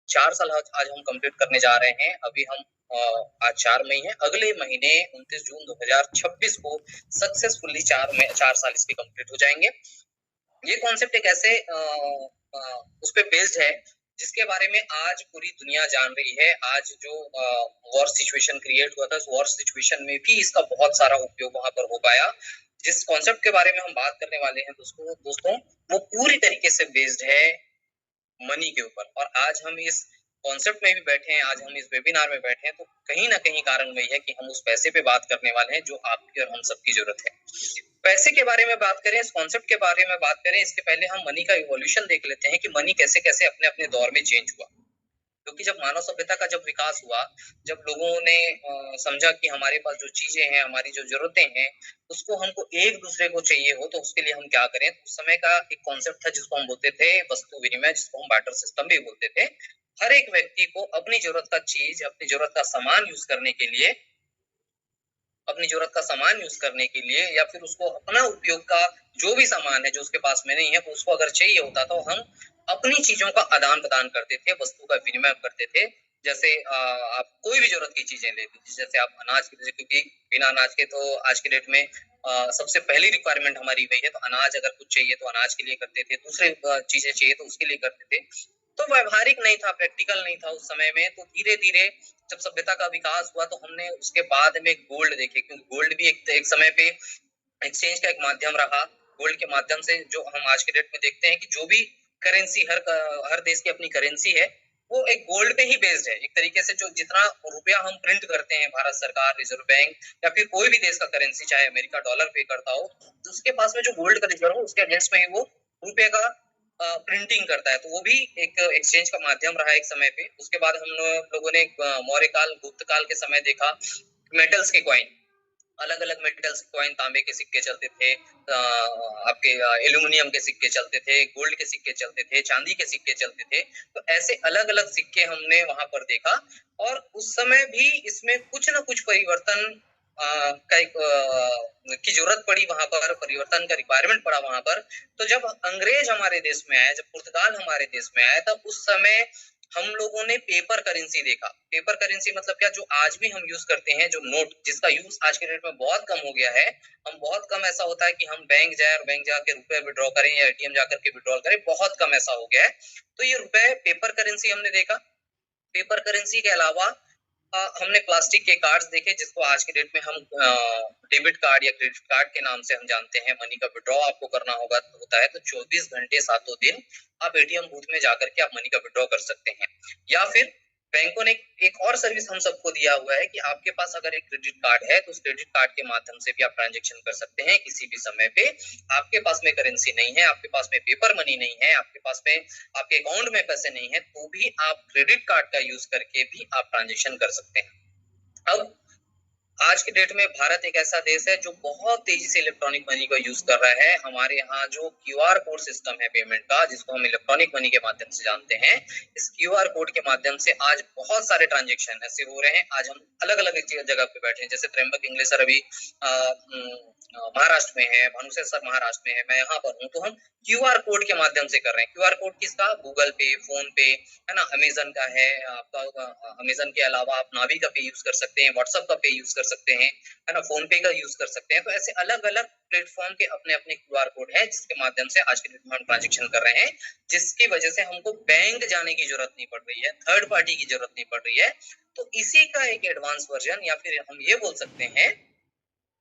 4 साल आज हम कंप्लीट करने जा रहे हैं। अभी हम आज 4 मई है, अगले महीने 29 जून 2026 को सक्सेसफुली 4 साल इसके कंप्लीट हो जाएंगे। ये कॉन्सेप्ट एक ऐसे उस पे बेस्ड है जिसके बारे में आज पूरी दुनिया जान रही है। आज जो वॉर सिचुएशन क्रिएट हुआ था, उस वॉर सिचुएशन में भी इसका बहुत सारा उपयोग वहां पर हो पाया। जिस कॉन्सेप्ट के बारे में हम बात करने वाले हैं दोस्तों, वो पूरी तरीके से बेस्ड है मनी के ऊपर। और आज हम इस कॉन्सेप्ट में भी बैठे हैं, आज हम इस वेबिनार में बैठे हैं, तो कहीं ना कहीं कारण वही है कि हम उस पैसे पे बात करने वाले हैं जो आपकी और हम सबकी जरूरत है। पैसे के बारे में बात करें, इस कॉन्सेप्ट के बारे में बात करें, इसके पहले हम मनी का इवोल्यूशन देख लेते हैं कि मनी कैसे कैसे अपने अपने दौर में चेंज हुआ। क्योंकि जब मानव सभ्यता का जब विकास हुआ, जब लोगों ने समझा कि हमारे पास जो चीजें हैं, हमारी जो जरूरतें हैं, उसको हमको एक दूसरे को चाहिए हो, तो उसके लिए हम क्या करें। तो उस समय का एक कॉन्सेप्ट था जिसको हम बोलते थे वस्तु विनिमय, जिसको हम बार्टर सिस्टम भी बोलते थे। हर एक व्यक्ति को अपनी जरूरत का चीज, अपनी जरूरत का सामान यूज करने के लिए, अपनी जरूरत का सामान यूज करने के लिए, या फिर उसको अपना उपयोग का जो भी सामान है जो उसके पास में नहीं है, तो उसको अगर चाहिए होता तो हम अपनी चीजों का आदान प्रदान करते थे, वस्तु का विनिमय करते थे। जैसे आप कोई भी जरूरत की चीजें ले लीजिए, जैसे आप अनाज की, क्योंकि बिना अनाज के तो आज के डेट में सबसे पहली रिक्वायरमेंट हमारी वही है। तो अनाज अगर कुछ चाहिए तो अनाज के लिए करते थे, दूसरे चीजें चाहिए तो उसके लिए करते थे। तो व्यवहारिक नहीं था, प्रैक्टिकल नहीं था उस समय में। तो धीरे धीरे जब सभ्यता का विकास हुआ, तो हमने उसके बाद में गोल्ड देखे, क्योंकि गोल्ड भी एक समय पे एक्सचेंज का एक माध्यम रहा। गोल्ड के माध्यम से जो हम आज के डेट में देखते हैं कि जो भी करेंसी, हर देश की अपनी करेंसी है, वो एक गोल्ड पे ही बेस्ड है। एक तरीके से जो जितना रुपया हम प्रिंट करते हैं, भारत सरकार, रिजर्व बैंक, या फिर कोई भी देश का करेंसी, चाहे अमेरिका डॉलर पे करता हो, तो उसके पास में जो गोल्ड का रिजर्व हो, उसके अगेंस्ट में ही वो रुपये का प्रिंटिंग करता है। तो वो भी एक एक्सचेंज का माध्यम रहा एक समय पे। उसके बाद हम लोगों ने मौर्य काल, गुप्त काल के समय देखा मेटल्स के कॉइन, अलग अलग मेटल्स के कॉइन, तांबे के सिक्के चलते थे, आपके एल्यूमिनियम के सिक्के चलते थे, गोल्ड के सिक्के चलते थे, चांदी के सिक्के चलते थे। तो ऐसे अलग अलग सिक्के हमने वहां पर देखा। और उस समय भी इसमें कुछ ना कुछ परिवर्तन की जरूरत पड़ी, वहां पर परिवर्तन का रिक्वायरमेंट पड़ा वहां पर। तो जब अंग्रेज हमारे देश में आए, जब पुर्तगाल हमारे देश में आया, तब उस समय हम लोगों ने पेपर करेंसी देखा। पेपर करेंसी मतलब क्या, जो आज भी हम यूज करते हैं, जो नोट, जिसका यूज आज के डेट में बहुत कम हो गया है। हम बहुत कम ऐसा होता है कि हम बैंक जाए और बैंक जाके रुपए विड्रॉ करें, या एटीएम जाकर के विड्रॉल करें, बहुत कम ऐसा हो गया है। तो ये रुपए पेपर करेंसी हमने देखा। पेपर करेंसी के अलावा हमने प्लास्टिक के कार्ड्स देखे, जिसको आज के डेट में हम डेबिट कार्ड या क्रेडिट कार्ड के नाम से हम जानते हैं। मनी का विड्रॉ आपको करना होता है, तो 24 घंटे 7 दिन आप एटीएम बूथ में जाकर के आप मनी का विड्रॉ कर सकते हैं। या फिर बैंकों ने एक और सर्विस हम सबको दिया हुआ है कि आपके पास अगर एक क्रेडिट कार्ड है, तो उस क्रेडिट कार्ड के माध्यम से भी आप ट्रांजेक्शन कर सकते हैं किसी भी समय पे। आपके पास में करेंसी नहीं है, आपके पास में पेपर मनी नहीं है, आपके पास में आपके अकाउंट में पैसे नहीं है, तो भी आप क्रेडिट कार्ड का यूज करके भी आप ट्रांजेक्शन कर सकते हैं। अब आज के डेट में भारत एक ऐसा देश है जो बहुत तेजी से इलेक्ट्रॉनिक मनी का यूज कर रहा है। हमारे यहाँ जो क्यूआर कोड सिस्टम है पेमेंट का, जिसको हम इलेक्ट्रॉनिक मनी के माध्यम से जानते हैं, इस क्यूआर कोड के माध्यम से आज बहुत सारे ट्रांजेक्शन ऐसे हो रहे हैं। आज हम अलग अलग जगह पे बैठे हैं, जैसे त्र्यंबक इंगले सर अभी महाराष्ट्र में है, भानुसेर सर महाराष्ट्र में है, मैं यहाँ पर हूँ। तो हम क्यूआर कोड के माध्यम से कर रहे हैं। क्यूआर कोड किसका? गूगल पे, फोन पे, है ना, अमेजन का है आपका। अमेजन के अलावा आप नावी का पे यूज कर सकते हैं, व्हाट्सएप का पे यूज कर सकते हैं, है ना, फोन पे का यूज कर सकते हैं। तो ऐसे अलग अलग प्लेटफॉर्म के अपने अपने क्यूआर कोड है, जिसके माध्यम से आज के डेट में हम ट्रांजेक्शन कर रहे हैं, जिसकी वजह से हमको बैंक जाने की जरूरत नहीं पड़ रही है, थर्ड पार्टी की जरूरत नहीं पड़ रही है। तो इसी का एक एडवांस वर्जन, या फिर हम ये बोल सकते हैं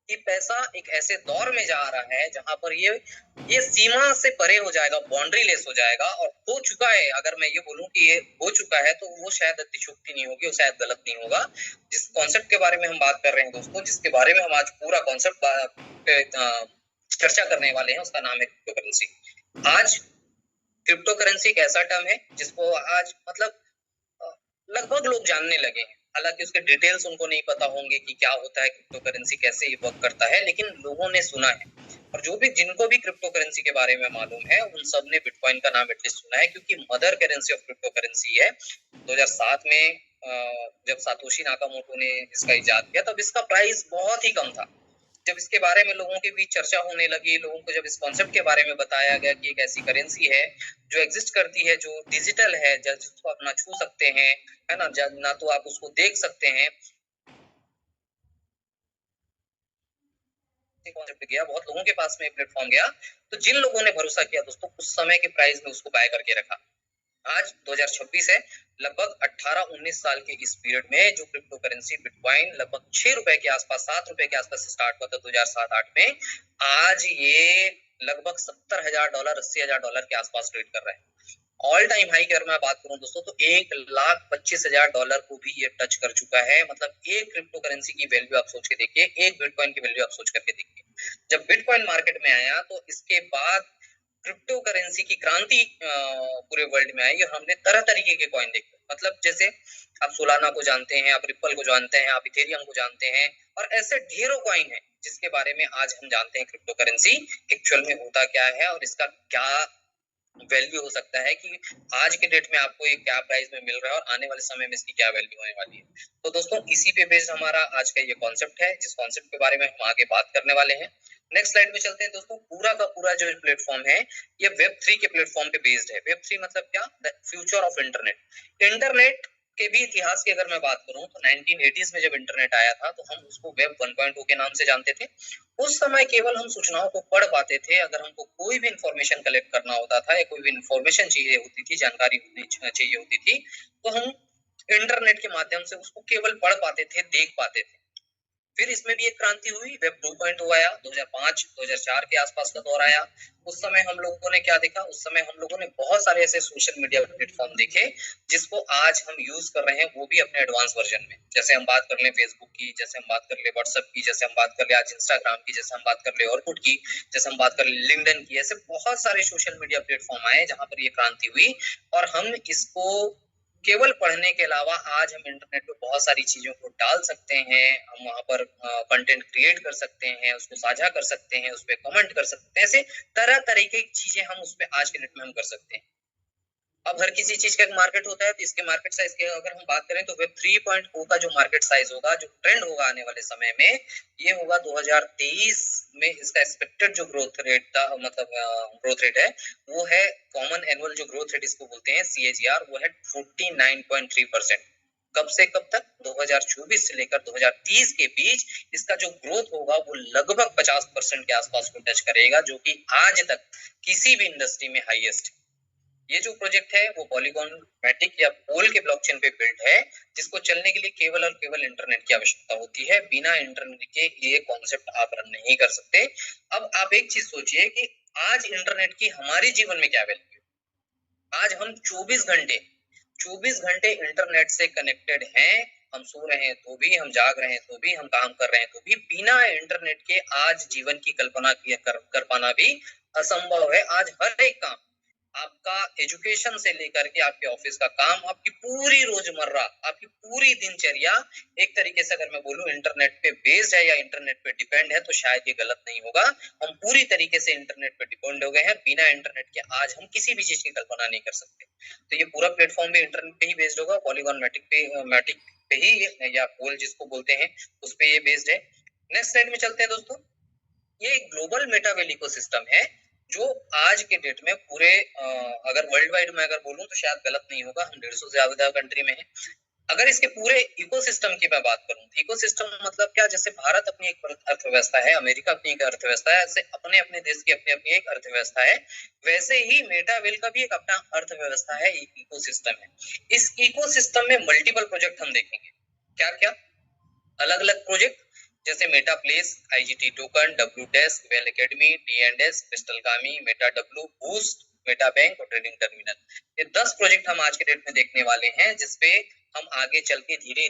कि पैसा एक ऐसे दौर में जा रहा है जहां पर ये सीमा से परे हो जाएगा, बाउंड्री लेस हो जाएगा, और हो चुका है। अगर मैं ये बोलूं कि ये हो चुका है, तो वो शायद अतिशयोक्ति नहीं होगी, वो शायद गलत नहीं होगा। जिस कॉन्सेप्ट के बारे में हम बात कर रहे हैं दोस्तों, जिसके बारे में हम आज पूरा कॉन्सेप्ट पे चर्चा करने वाले हैं, उसका नाम है क्रिप्टो करेंसी। आज क्रिप्टो करेंसी एक ऐसा टर्म है जिसको आज मतलब लगभग लोग जानने लगे हैं। हालांकि उसके डिटेल्स उनको नहीं पता होंगे कि क्या होता है क्रिप्टो करेंसी, कैसे ये वर्क करता है, लेकिन लोगों ने सुना है। और जो भी जिनको भी क्रिप्टो करेंसी के बारे में मालूम है, उन सब ने बिटकॉइन का नाम एटलीस्ट सुना है, क्योंकि mother currency of crypto currency है। 2007 में जब सातोशी नाकामोटो ने इसका इजाद किया, तब इसका प्राइस बहुत ही कम था। जब इसके बारे में लोगों के बीच चर्चा होने लगी, लोगों को जब इस कॉन्सेप्ट के बारे में बताया गया कि एक ऐसी करेंसी है जो एग्जिस्ट करती है, जो डिजिटल है, जिसको आप ना छू सकते हैं, है ना, ना तो आप उसको देख सकते हैं, कॉन्सेप्ट गया, बहुत लोगों के पास में प्लेटफॉर्म गया, तो जिन लोगों ने भरोसा किया दोस्तों, उस समय के प्राइस में उसको बाय करके रखा। आज 2026 है, लगभग 18-19 साल के इस पीरियड में जो क्रिप्टो करेंसी बिटकॉइन लगभग 6 रुपए के आसपास, 7 रुपए के आसपास स्टार्ट हुआ था 2007-8 में, आज ये लगभग $70,000, $80,000 के आसपास ट्रेड कर रहा है। ऑल टाइम हाई की अगर मैं बात करूं दोस्तों, तो $1,25,000 को भी ये टच कर चुका है। मतलब एक क्रिप्टो करेंसी की वैल्यू आप सोच के देखिए, एक बिटकॉइन की वैल्यू आप सोच करके देखिए। जब बिटकॉइन मार्केट में आया तो इसके बाद क्रिप्टो करेंसी की क्रांति पूरे वर्ल्ड में आई और हमने तरह तरीके के कॉइन देखे। मतलब जैसे आप सोलाना को जानते हैं, आप रिपल को जानते हैं, आप इथेरियम को जानते हैं, और ऐसे ढेरों कॉइन है जिसके बारे में आज हम जानते हैं क्रिप्टो करेंसी एक्चुअल में होता क्या है और इसका क्या वैल्यू हो सकता है, कि आज के डेट में आपको ये क्या प्राइस में मिल रहा है और आने वाले समय में इसकी क्या वैल्यू होने वाली है। तो दोस्तों इसी पे बेस्ड हमारा आज का ये कॉन्सेप्ट है, जिस कॉन्सेप्ट के बारे में हम आगे बात करने वाले हैं। नेक्स्ट स्लाइड में चलते हैं दोस्तों। पूरा का पूरा जो प्लेटफॉर्म है ये वेब3 के प्लेटफॉर्म पे बेस्ड है। वेब3 मतलब क्या? The future of internet. Internet के भी इतिहास की अगर मैं बात करूं तो 1980s में जब इंटरनेट आया था तो हम उसको वेब 1.0 के नाम से जानते थे। उस समय केवल हम सूचनाओं को पढ़ पाते थे। अगर हमको कोई भी इंफॉर्मेशन कलेक्ट करना होता था या कोई भी इंफॉर्मेशन चाहिए होती थी, जानकारी चाहिए होती थी, तो हम इंटरनेट के माध्यम से उसको केवल पढ़ पाते थे, देख पाते थे। फिर इसमें भी एक क्रांति हुई, वेब 2.0 आया, 2005-2004 के आसपास का दौर आया। उस समय हम लोगों ने क्या देखा? उस समय हम लोगों ने बहुत सारे ऐसे सोशल मीडिया प्लेटफॉर्म देखे जिसको आज हम यूज कर रहे हैं, वो भी अपने एडवांस वर्जन में। जैसे हम बात कर ले फेसबुक की, जैसे हम बात कर ले व्हाट्सएप की, जैसे हम बात कर ले आज इंस्टाग्राम की, जैसे हम बात कर ले ऑर्कुट की, जैसे हम बात कर ले लिंक्डइन की। ऐसे बहुत सारे सोशल मीडिया प्लेटफॉर्म आए जहां पर ये क्रांति हुई और हम इसको केवल पढ़ने के अलावा आज हम इंटरनेट पे बहुत सारी चीजों को डाल सकते हैं। हम वहां पर कंटेंट क्रिएट कर सकते हैं, उसको साझा कर सकते हैं, उस पर कमेंट कर सकते हैं। ऐसे तरह तरह की चीजें हम उस पर आज के डेट में हम कर सकते हैं। अब हर किसी चीज का एक मार्केट होता है, तो इसके मार्केट साइज की अगर हम बात करें तो वेब 3.0 का जो मार्केट साइज होगा, जो ट्रेंड होगा आने वाले समय में, ये होगा 2023 में। इसका एक्सपेक्टेड जो ग्रोथ रेट था, मतलब ग्रोथ रेट है, वो है कॉमन एनुअल जो ग्रोथ रेट इसको बोलते हैं CAGR, वो है 49.3%। कब से कब तक? 2024 से लेकर 2030 के बीच इसका जो ग्रोथ होगा वो लगभग 50% के आसपास को टच करेगा, जो कि आज तक किसी भी इंडस्ट्री में हाईएस्ट। ये जो प्रोजेक्ट है वो पॉलीगॉन मैटिक या पोल के ब्लॉकचेन पे बिल्ड है, जिसको चलने के लिए केवल और केवल इंटरनेट की आवश्यकता होती है। बिना इंटरनेट के ये कॉन्सेप्ट आप रन नहीं कर सकते। अब आप एक चीज सोचिए कि आज इंटरनेट की हमारे जीवन में क्या वैल्यू है। आज हम 24 घंटे इंटरनेट से कनेक्टेड हैं। हम सो रहे हैं तो भी, हम जाग रहे हैं तो भी, हम काम कर रहे हैं तो भी, बिना इंटरनेट के आज जीवन की कल्पना कर पाना भी असंभव है। आज हर एक काम, आपका एजुकेशन से लेकर के आपके ऑफिस का काम, आपकी पूरी रोजमर्रा, आपकी पूरी दिनचर्या एक तरीके से अगर मैं बोलूं इंटरनेट पे बेस्ड है या इंटरनेट पे डिपेंड है, तो शायद ये गलत नहीं होगा। हम पूरी तरीके से इंटरनेट पे डिपेंड हो गए हैं। बिना इंटरनेट के आज हम किसी भी चीज की कल्पना नहीं कर सकते। तो ये पूरा प्लेटफॉर्म भी इंटरनेट पे ही बेस्ड होगा, पॉलीगॉन मैटिक पे ही, या पोल जिसको बोलते हैं, उस पे ये बेस्ड है। नेक्स्ट स्लाइड में चलते हैं दोस्तों। ये एक ग्लोबल मेटावेल इकोसिस्टम है जो आज के डेट में पूरे अगर वर्ल्ड वाइड में अगर बोलूं तो शायद गलत नहीं होगा, हम 150 से ज्यादा कंट्री में है। अगर इसके पूरे इकोसिस्टम की मैं बात करूं, इकोसिस्टम मतलब क्या? जैसे भारत अपनी एक अर्थव्यवस्था है, अमेरिका अपनी एक अर्थव्यवस्था है, ऐसे अपने अपने देश की अपनी अपनी एक अर्थव्यवस्था है, वैसे ही मेटावेल का भी एक अपना अर्थव्यवस्था है, एक इकोसिस्टम है। इस इकोसिस्टम में मल्टीपल प्रोजेक्ट हम देखेंगे। क्या क्या? अलग अलग प्रोजेक्ट, जैसे meta place, IGT token, W desk, well academy, D&S, क्रिस्टलगामी, meta W, boost, meta bank और ट्रेडिंग टर्मिनल। ये 10 प्रोजेक्ट हम आज के डेट में देखने वाले हैं, जिसपे हम आगे चल के धीरे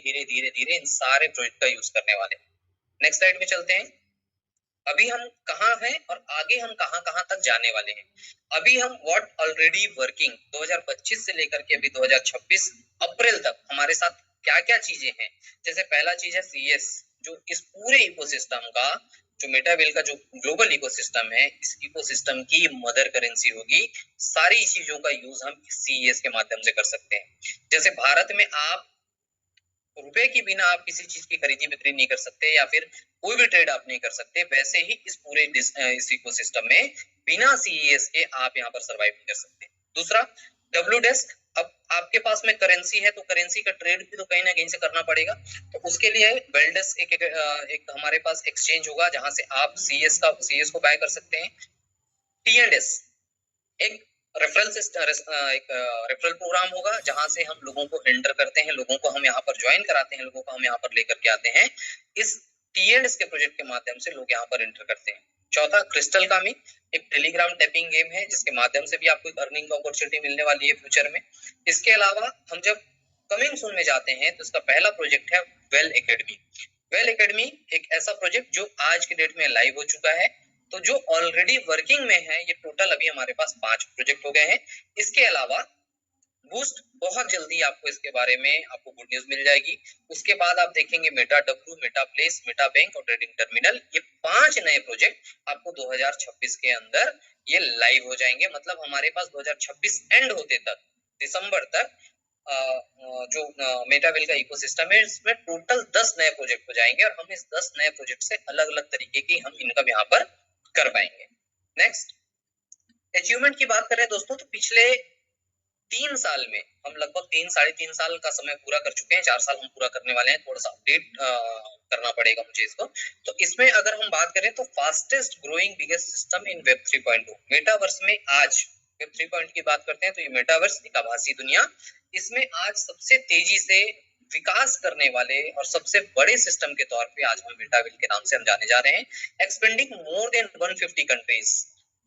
धीरे इन सारे प्रोजेक्ट का यूज करने वाले हैं। नेक्स्ट स्लाइड में चलते हैं। अभी हम कहाँ हैं और आगे हम कहाँ कहाँ तक जाने वाले हैं। अभी हम व्हाट ऑलरेडी वर्किंग 2025 से लेकर के अभी 2026 अप्रैल तक हमारे साथ क्या क्या चीजें हैं। जैसे पहला चीज है CS, जो इस पूरे इकोसिस्टम का, जो मेटावेल का जो ग्लोबल इकोसिस्टम है, इस इकोसिस्टम की मदर करेंसी होगी। सारी चीजों का यूज हम CES के माध्यम से कर सकते हैं। जैसे भारत में आप रुपए के बिना आप किसी चीज की खरीदी बिक्री नहीं कर सकते, या फिर कोई भी ट्रेड आप नहीं कर सकते। वैसे ही इस पूरे इस इकोसिस्टम में बिना सीईएस के आप यहाँ पर सर्वाइव नहीं कर सकते। दूसरा, डब्ल्यू डेस्क। अब आपके पास में करेंसी है तो करेंसी का ट्रेड भी तो कहीं ना कहीं से करना पड़ेगा। तो उसके लिए वेल्डस एक हमारे पास एक्सचेंज होगा जहां से आप सीएस को बाय कर सकते हैं। टीएनएस एक रेफरल प्रोग्राम होगा जहां से हम लोगों को एंटर करते हैं, लोगों को हम यहाँ पर ज्वाइन कराते हैं, लोगों को हम यहाँ पर लेकर के आते हैं। इस टीएनएस के प्रोजेक्ट के माध्यम से लोग यहाँ पर एंटर करते हैं। चौथा, क्रिस्टल कामी एक टेलीग्राम टैपिंग गेम है जिसके माध्यम से भी आपको अर्निंग अपॉर्चुनिटी मिलने वाली है फ्यूचर में। इसके अलावा हम जब कमिंग सून में जाते हैं तो इसका पहला प्रोजेक्ट है वेल एकेडमी। वेल एकेडमी एक ऐसा प्रोजेक्ट जो आज के डेट में लाइव हो चुका है। तो जो ऑलरेडी वर्किंग में है, ये टोटल अभी हमारे पास 5 प्रोजेक्ट हो गए हैं। इसके अलावा बूस्ट, बहुत जल्दी आपको इसके बारे में आपको गुड न्यूज मिल जाएगी। उसके बाद आप देखेंगे Meta W, Meta place, Meta bank और ट्रेडिंग टर्मिनल। ये 5 नए प्रोजेक्ट आपको 2026 के अंदर ये लाइव हो जाएंगे। मतलब हमारे पास 2026 एंड होते तक, दिसंबर तक जो मेटावेल का इकोसिस्टम है इसमें टोटल 10 नए प्रोजेक्ट हो जाएंगे और हम इस 10 नए प्रोजेक्ट से अलग अलग तरीके की हम इनकम यहाँ पर कर पाएंगे। नेक्स्ट, अचीवमेंट की बात करें दोस्तों, तो पिछले 3 साल में हम लगभग 3-3.5 साल का समय पूरा कर चुके हैं। 4 साल हम पूरा करने वाले हैं। थोड़ा सा अपडेट करना पड़ेगा मुझे इसको। तो इसमें अगर हम बात करें तो fastest growing biggest system in web 3.0 metaverse में आज वेब 3.0 की बात करते हैं तो ये मेटावर्स एक आभासी दुनिया, इसमें आज सबसे तेजी से विकास करने वाले और सबसे बड़े सिस्टम के तौर पे आज हम मेटावेल के नाम से हम जाने जा रहे हैं। एक्सपेंडिंग मोर देन 150 कंट्रीज,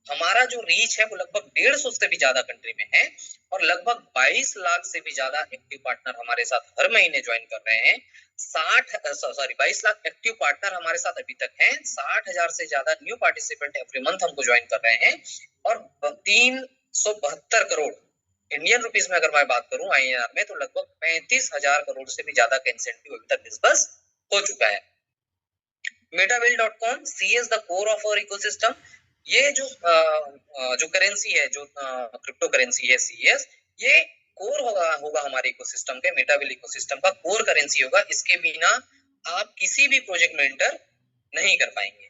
हमारा जो रीच है वो लगभग 150 से भी ज्यादा कंट्री में है और लगभग 22 लाख से भी ज्यादा एक्टिव पार्टनर हमारे साथ हर महीने ज्वाइन कर रहे हैं। 22 लाख एक्टिव पार्टनर हमारे साथ अभी तक हैं। 60,000 से ज्यादा न्यू पार्टिसिपेंट एवरी मंथ हमको ज्वाइन कर रहे हैं और 372 करोड़ इंडियन रुपीस में अगर मैं बात करूं आईएनआर में तो लगभग 35,000 करोड़ से भी ज्यादा का इंसेंटिव अभी तक डिस्बर्स हो चुका है। Metavel.com CS the core of our ecosystem. ये जो करेंसी है, जो क्रिप्टो करेंसी है सीएस, ये कोर होगा हमारे इकोसिस्टम के, मेटावेल इकोसिस्टम का कोर करेंसी होगा। इसके बिना आप किसी भी प्रोजेक्ट में एंटर नहीं कर पाएंगे।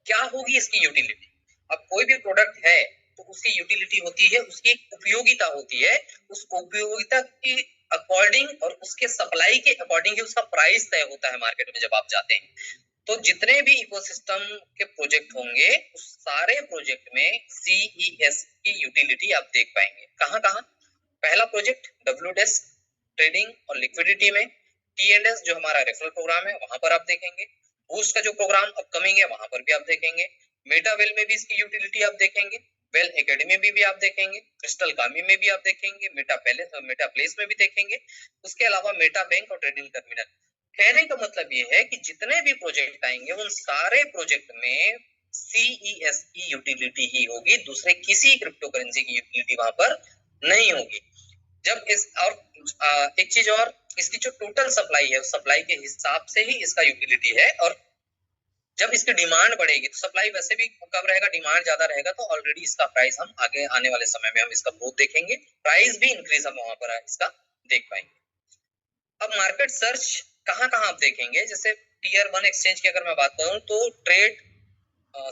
क्या होगी इसकी यूटिलिटी? अब कोई भी प्रोडक्ट है तो उसकी यूटिलिटी होती है, उसकी उपयोगिता होती है। उस उपयोगिता की अकॉर्डिंग और उसके सप्लाई के अकॉर्डिंग ही उसका प्राइस तय होता है मार्केट में जब आप जाते हैं। तो जितने भी इकोसिस्टम के प्रोजेक्ट होंगे उस सारे प्रोजेक्ट में सीईएस की यूटिलिटी आप देख पाएंगे। कहां कहां? पहला प्रोजेक्ट डब्ल्यू डेस्क ट्रेडिंग और लिक्विडिटी में, टीएनएस जो हमारा रेफरल प्रोग्राम है वहां पर आप देखेंगे, बूस्ट का जो प्रोग्राम अपकमिंग है वहां पर भी आप देखेंगे, मेटावेल में भी इसकी यूटिलिटी आप देखेंगे, वेल एकेडमी में भी आप देखेंगे, क्रिस्टल कामी में भी आप देखेंगे, मेटा प्लेस में भी देखेंगे। उसके अलावा मेटा बैंक और ट्रेडिंग टर्मिनल। कहने का मतलब ये है कि जितने भी प्रोजेक्ट आएंगे उन सारे प्रोजेक्ट में सीईएस की यूटिलिटी ही होगी, दूसरे किसी क्रिप्टो करेंसी की यूटिलिटी वहां पर नहीं होगी। जब इस और एक चीज और, इसकी जो टोटल सप्लाई है उस सप्लाई के हिसाब से ही इसका यूटिलिटी है। और जब इसकी डिमांड बढ़ेगी तो सप्लाई वैसे भी कम रहेगा, डिमांड ज्यादा रहेगा तो ऑलरेडी इसका प्राइस हम आगे आने वाले समय में हम इसका ग्रोथ देखेंगे, प्राइस भी इंक्रीज हम वहां पर इसका देख पाएंगे। अब मार्केट सर्च कहां कहां आप देखेंगे? जैसे टीयर 1 एक्सचेंज की अगर मैं बात करूं तो ट्रेड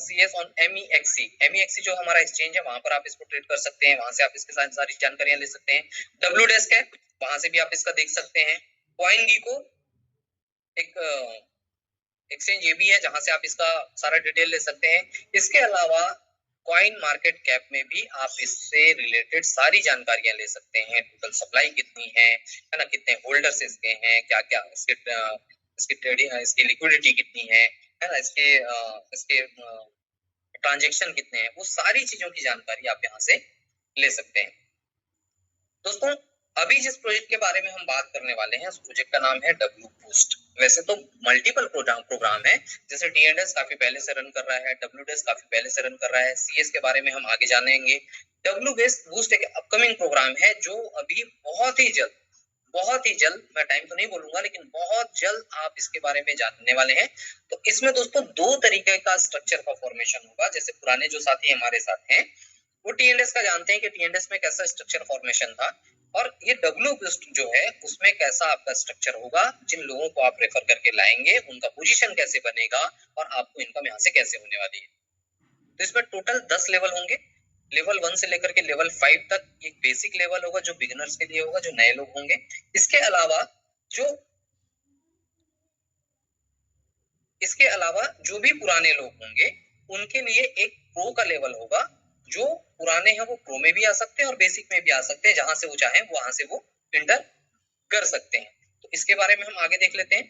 सीएस ऑन MEXC जो हमारा एक्सचेंज है वहां पर आप इसको ट्रेड कर सकते हैं, वहां से आप इसके साथ सारी जानकारियां ले सकते हैं। डब्ल्यू डेस्क है, वहां से भी आप इसका देख सकते हैं। CoinGecko एक एक्सचेंज ये भी है जहां से आप इसका सारा डिटेल ले सकते हैं। इसके अलावा कॉइन मार्केट कैप में भी आप इससे रिलेटेड सारी जानकारियां ले सकते हैं। टोटल सप्लाई कितनी है ना, कितने होल्डर्स इसके हैं, क्या क्या इसकी ट्रेडिंग, इसकी लिक्विडिटी कितनी है ना, इसके ट्रांजेक्शन कितने हैं, वो सारी चीजों की जानकारी आप यहाँ से ले सकते हैं। दोस्तों अभी जिस प्रोजेक्ट के बारे में हम बात करने वाले हैं उस प्रोजेक्ट का नाम है डब्ल्यू बूस्ट। वैसे तो मल्टीपल प्रोग्राम है, जैसे टीएनएस काफी पहले से रन कर रहा है, डब्ल्यू डेस्क काफी पहले से रन कर रहा है, सीएस के बारे में हम आगे जानेंगे। डब्ल्यू बूस्ट एक अपकमिंग प्रोग्राम है जो अभी बहुत ही जल्द, मैं टाइम तो नहीं बोलूंगा लेकिन बहुत जल्द आप इसके बारे में जानने वाले हैं। तो इसमें दोस्तों 2 तरीके का स्ट्रक्चर का फॉर्मेशन होगा। जैसे पुराने जो साथी हमारे साथ हैं वो टीएनएस का जानते हैं कि टीएनएस में कैसा स्ट्रक्चर फॉर्मेशन था। और ये डब्ल्यू बूस्ट जो है उसमें कैसा आपका स्ट्रक्चर होगा, जिन लोगों को आप रेफर करके लाएंगे उनका पोजीशन कैसे बनेगा और आपको इनकम यहाँ से कैसे होने वाली है। तो इसमें टोटल 10 लेवल होंगे। लेवल 1 से लेकर के लेवल 5 तक एक बेसिक लेवल होगा जो बिगिनर्स के लिए होगा, जो नए लोग होंगे। इसके अलावा जो भी पुराने लोग होंगे उनके लिए एक प्रो का लेवल होगा। जो पुराने हैं वो प्रो में भी आ सकते हैं और बेसिक में भी आ सकते हैं, जहां से वो चाहें वहां से वो इंटर कर सकते हैं। तो इसके बारे में हम आगे देख लेते हैं।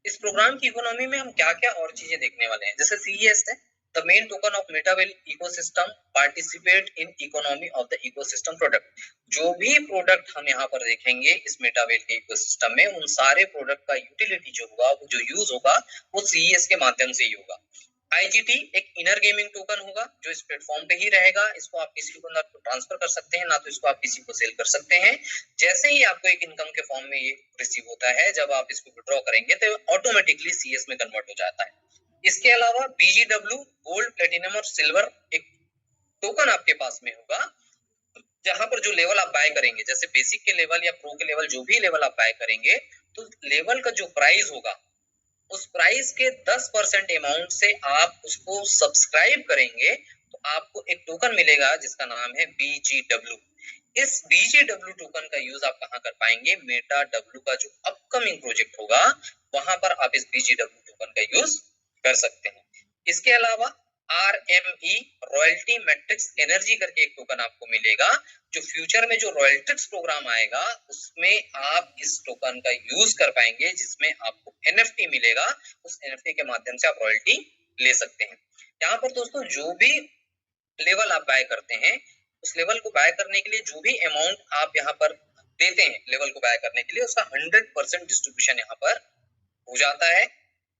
इस प्रोग्राम की इकोनॉमी में हम क्या क्या और चीजें देखने वाले हैं। जैसे सीईएस है, the main token of metawell ecosystem participate in economy of the ecosystem product. जो भी प्रोडक्ट हम यहाँ पर देखेंगे इस मेटावेल के इकोसिस्टम में, उन सारे प्रोडक्ट का यूटिलिटी जो होगा, जो यूज होगा, वो सीईएस के माध्यम से ही होगा। आईजीटी एक इनर गेमिंग टोकन होगा जो इस प्लेटफॉर्म पे ही रहेगा। इसको आप किसी को ना तो ट्रांसफर कर सकते हैं, ना तो इसको आप किसी को सेल कर सकते हैं। जैसे ही आपको एक इनकम के फॉर्म में ये रिसीव होता है, जब आप इसको विड्रॉ करेंगे तो ऑटोमेटिकली सीएस में कन्वर्ट हो जाता है। इसके अलावा बीजीडब्ल्यू गोल्ड, प्लेटिनम और सिल्वर एक टोकन आपके पास में होगा, जहां पर जो लेवल आप बाय करेंगे, जैसे बेसिक के लेवल या प्रो के लेवल, जो भी लेवल आप बाय करेंगे, तो लेवल का जो प्राइस होगा उस प्राइस के 10% अमाउंट से आप उसको सब्सक्राइब करेंगे तो आपको एक टोकन मिलेगा जिसका नाम है BGW। इस BGW टोकन का यूज आप कहाँ कर पाएंगे, मेटा डब्ल्यू का जो अपकमिंग प्रोजेक्ट होगा वहां पर आप इस BGW टोकन का यूज कर सकते हैं। इसके अलावा RME रॉयल्टी मैट्रिक्स एनर्जी करके एक टोकन आपको मिलेगा, जो फ्यूचर में जो रॉयल्टिक्स प्रोग्राम आएगा उसमें आप इस टोकन का यूज कर पाएंगे, जिसमें आपको NFT मिलेगा। उस NFT के माध्यम से आप रॉयल्टी ले सकते हैं। यहाँ पर दोस्तों जो भी लेवल आप बाय करते हैं, उस लेवल को बाय करने के लिए जो भी अमाउंट आप यहाँ पर देते हैं लेवल को बाय करने के लिए, उसका 100% डिस्ट्रीब्यूशन यहाँ पर हो जाता है।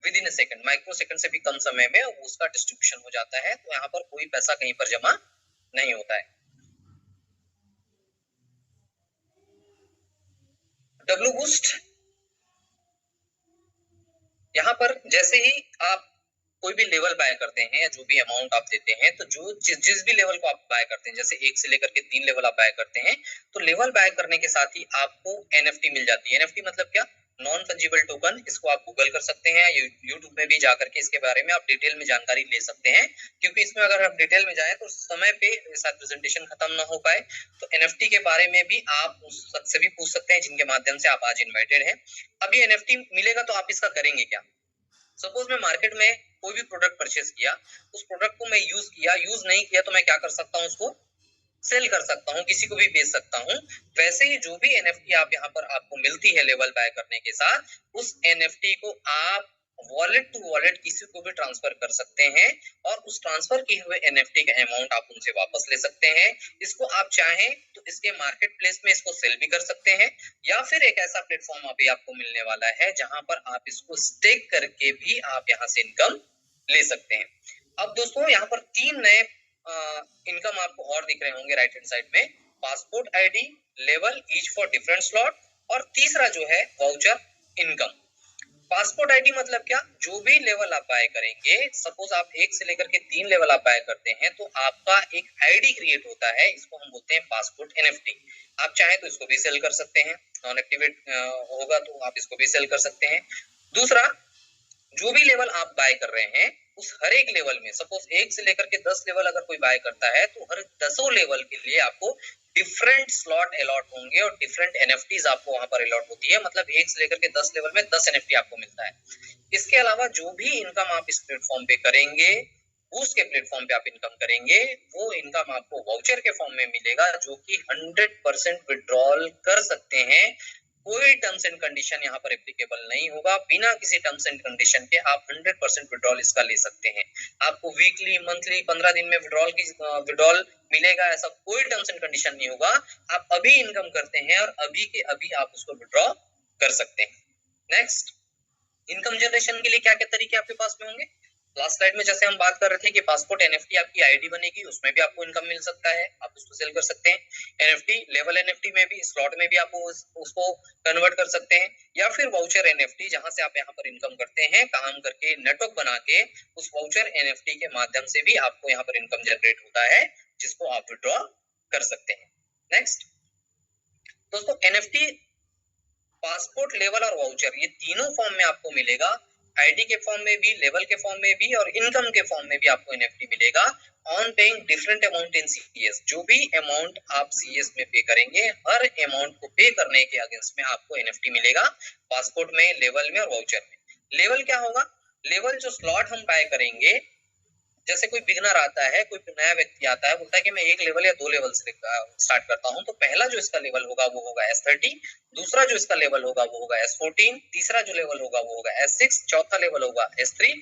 With in second, micro second से भी कम समय में उसका डिस्ट्रीब्यूशन हो जाता है। तो यहाँ पर कोई पैसा कहीं पर जमा नहीं होता है। डब्ल्यू बूस्ट, यहाँ पर जैसे ही आप कोई भी लेवल बाय करते हैं या जो भी अमाउंट आप देते हैं, तो जो जिस भी लेवल को आप बाय करते हैं, जैसे 1 से लेकर के 3 लेवल आप बाय करते हैं, तो लेवल बाय करने के साथ ही आपको NFT मिल जाती है। NFT मतलब क्या, नॉन फंजिबल टोकन। इसको आप गूगल कर सकते हैं, यूट्यूब में भी जाकर के इसके बारे में आप डिटेल में जानकारी ले सकते हैं, क्योंकि इसमें अगर आप डिटेल में जाए तो समय पे शायद प्रेजेंटेशन खत्म ना हो पाए। तो NFT के बारे में भी आप उससे भी पूछ सकते हैं, जिनके माध्यम से आप आज इन्वाइटेड हैं। अभी NFT मिलेगा तो आप इसका करेंगे क्या। सपोज मैं मार्केट में कोई भी प्रोडक्ट परचेज किया, उस प्रोडक्ट को मैं यूज नहीं किया, तो मैं क्या कर सकता हूँ, उसको सेल कर सकता हूँ, किसी को भी बेच सकता हूँ। वैसे ही जो भी NFT आप यहाँ पर आपको मिलती है लेवल बाय करने के साथ, उस NFT को आप वॉलेट टू वॉलेट किसी को भी ट्रांसफर कर सकते हैं और उस ट्रांसफर किए हुए NFT का अमाउंट आप उनसे वापस ले सकते हैं। इसको आप चाहें तो इसके मार्केट प्लेस में इसको सेल भी कर सकते हैं, या फिर एक ऐसा प्लेटफॉर्म अभी आपको मिलने वाला है जहां पर आप इसको स्टेक करके भी आप यहाँ से इनकम ले सकते हैं। अब दोस्तों यहाँ पर 3 नए इनकम आपको और दिख रहे होंगे राइट हैंड साइड में। Passport ID, level each for different slot, और तीसरा जो है वाउचर इनकम। पासपोर्ट आईडी मतलब क्या, जो भी लेवल आप बाय करेंगे, सपोज आप 1 से लेकर के 3 लेवल आप बाय करते हैं, तो आपका एक आईडी क्रिएट होता है, इसको हम बोलते हैं पासपोर्ट NFT। आप चाहे तो इसको भी सेल कर सकते हैं, नॉन एक्टिवेट होगा तो आप इसको भी सेल कर सकते हैं। दूसरा, जो भी लेवल आप बाय कर रहे हैं उस हर एक लेवल में, सपोज 1 से लेकर के 10 लेवल अगर कोई बाय करता है, तो हर 10 लेवल के लिए आपको डिफरेंट स्लॉट अलॉट होंगे और डिफरेंट NFTs आपको वहां पर अलॉट होती है। मतलब 1 से लेकर के 10 लेवल में 10 NFT आपको मिलता है। इसके अलावा जो भी इनकम आप इस प्लेटफॉर्म पे करेंगे, बूस्ट के प्लेटफॉर्म पे आप इनकम करेंगे, वो इनकम आपको वाउचर के फॉर्म में मिलेगा, जो कि 100% विड्रॉल कर सकते हैं। कोई टर्म्स एंड कंडीशन यहाँ पर एप्लीकेबल नहीं होगा। बिना किसी टर्म्स एंड कंडीशन के आप 100% विड्रॉल इसका ले सकते हैं। आपको वीकली, मंथली, 15 दिन में विड्रॉल मिलेगा, ऐसा कोई टर्म्स एंड कंडीशन नहीं होगा। आप अभी इनकम करते हैं और अभी के अभी आप उसको विड्रॉ कर सकते हैं। नेक्स्ट, इनकम जनरेशन के लिए क्या क्या तरीके आपके पास में होंगे। लास्ट स्लाइड में जैसे हम बात कर रहे थे कि पासपोर्ट NFT आपकी आईडी बनेगी, उसमें भी आपको इनकम मिल सकता है, आप उसको सेल कर सकते हैं। NFT लेवल NFT में भी, स्लॉट में भी आप उसको कन्वर्ट कर सकते हैं, या फिर वाउचर NFT, जहां से आप यहाँ पर इनकम करते हैं काम करके, नेटवर्क बना के, उस वाउचर NFT के माध्यम से भी आपको यहाँ पर इनकम जनरेट होता है, जिसको आप विड्रॉ कर सकते हैं। नेक्स्ट, दोस्तों एनएफटी, पासपोर्ट, लेवल और वाउचर, ये तीनों फॉर्म में आपको मिलेगा। आईडी के फॉर्म में भी, लेवल के फॉर्म में भी और इनकम के फॉर्म में भी आपको एनएफटी मिलेगा। On paying different amount in CS, जो भी अमाउंट आप सीएस में पे करेंगे, हर अमाउंट को पे करने के अगेंस्ट में आपको एनएफटी मिलेगा, पासपोर्ट में, लेवल में और वाउचर में। लेवल क्या होगा? लेवल जो स्लॉट हम बाय करेंगे, जैसे कोई बिगनर आता है, कोई नया व्यक्ति आता है, बोलता है कि मैं 1 लेवल या 2 लेवल से स्टार्ट करता हूं, तो पहला जो इसका लेवल होगा वो होगा S30, दूसरा जो इसका लेवल होगा वो होगा S14, तीसरा जो लेवल होगा वो होगा S6, चौथा लेवल होगा S3,